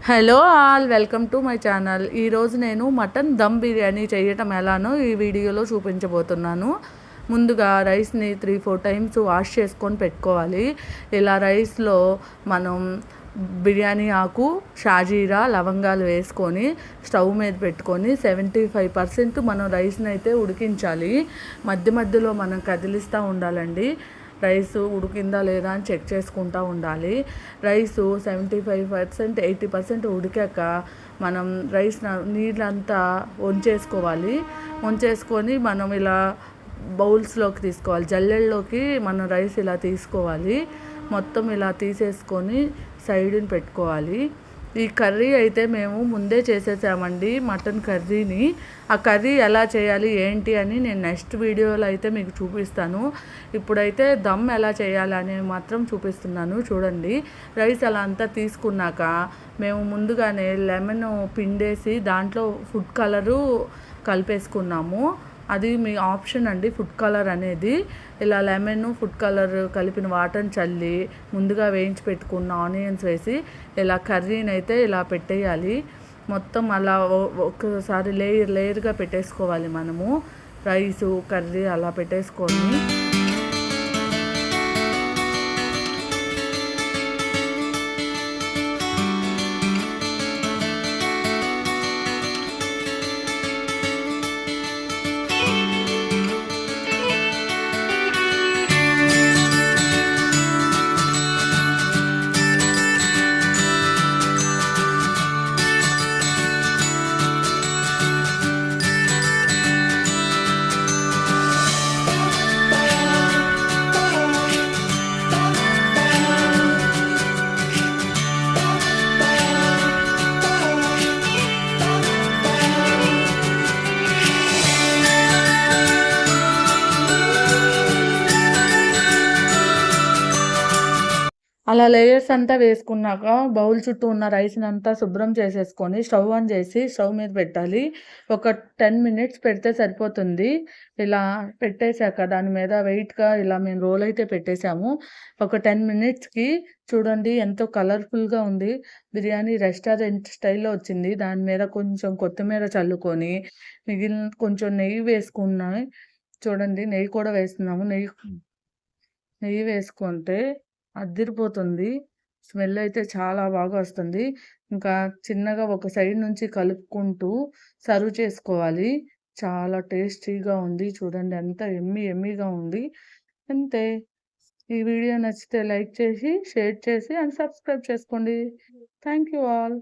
Hello all, welcome to my channel. ఈరోజు నేను mutton dum biryani చేయటం ఎలానో ఈ వీడియోలో చూపించబోతున్నాను. ముందుగా రైస్ని 3-4 టైమ్స్ వాష్ చేసుకొని పెట్టుకోవాలి. ఇలా రైస్లో మనం బిర్యానీ ఆకు, షాజీరా, లవంగాలు వేసుకొని స్టవ్ మీద పెట్టుకొని 75% మనం రైస్ని అయితే ఉడికించాలి. మధ్య మధ్యలో మనం కదిలిస్తూ ఉండాలండి. రైస్ ఉడికిందా లేదా అని చెక్ చేసుకుంటూ ఉండాలి. రైసు 75%, 80% ఉడికాక మనం రైస్ నీళ్ళంతా వంచేసుకొని మనం ఇలా బౌల్స్లోకి తీసుకోవాలి. జల్లెల్లోకి మనం రైస్ ఇలా తీసుకోవాలి. మొత్తం ఇలా తీసేసుకొని సైడ్ని పెట్టుకోవాలి. ఈ కర్రీ అయితే మేము ముందే చేసేసామండి, మటన్ కర్రీని. ఆ కర్రీ ఎలా చేయాలి ఏంటి అని నేను నెక్స్ట్ వీడియోలో అయితే మీకు చూపిస్తాను. ఇప్పుడైతే దమ్ ఎలా చేయాలని మాత్రం చూపిస్తున్నాను, చూడండి. రైస్ అలా అంతా తీసుకున్నాక మేము ముందుగానే లెమన్ పిండేసి దాంట్లో ఫుడ్ కలరు కలిపేసుకున్నాము. అది మీ ఆప్షన్ అండి, ఫుడ్ కలర్ అనేది. ఇలా లెమన్, ఫుడ్ కలర్ కలిపిన వాటర్ని చల్లి ముందుగా వేయించి పెట్టుకున్న ఆనియన్స్ వేసి ఇలా కర్రీని అయితే ఇలా పెట్టేయాలి. మొత్తం అలా ఒక్కసారి లేయర్గా పెట్టేసుకోవాలి మనము. రైసు కర్రీ అలా పెట్టేసుకొని అలా లేయర్స్ అంతా వేసుకున్నాక బౌల్ చుట్టూ ఉన్న రైస్ని అంతా శుభ్రం చేసేసుకొని స్టవ్ ఆన్ చేసి స్టవ్ మీద పెట్టాలి. ఒక 10 మినిట్స్ పెడితే సరిపోతుంది. ఇలా పెట్టేశాక దాని మీద వెయిట్గా ఇలా మేము రోల్ అయితే పెట్టేశాము. ఒక 10 మినిట్స్కి చూడండి ఎంతో కలర్ఫుల్గా ఉంది. బిర్యానీ రెస్టారెంట్ స్టైల్లో వచ్చింది. దాని మీద కొంచెం కొత్తిమీర చల్లుకొని మిగిలిన కొంచెం నెయ్యి వేసుకున్నాయి. చూడండి, నెయ్యి కూడా వేస్తున్నాము. నెయ్యి వేసుకుంటే అద్దిరిపోతుంది. స్మెల్ అయితే చాలా బాగా వస్తుంది. ఇంకా చిన్నగా ఒక సైడ్ నుంచి కలుపుకుంటూ సర్వ్ చేసుకోవాలి. చాలా టేస్టీగా ఉంది. చూడండి ఎంత ఎమ్మీగా ఉంది. అంతే. ఈ వీడియో నచ్చితే లైక్ చేసి, షేర్ చేసి అండ్ సబ్స్క్రైబ్ చేసుకోండి. Thank you all.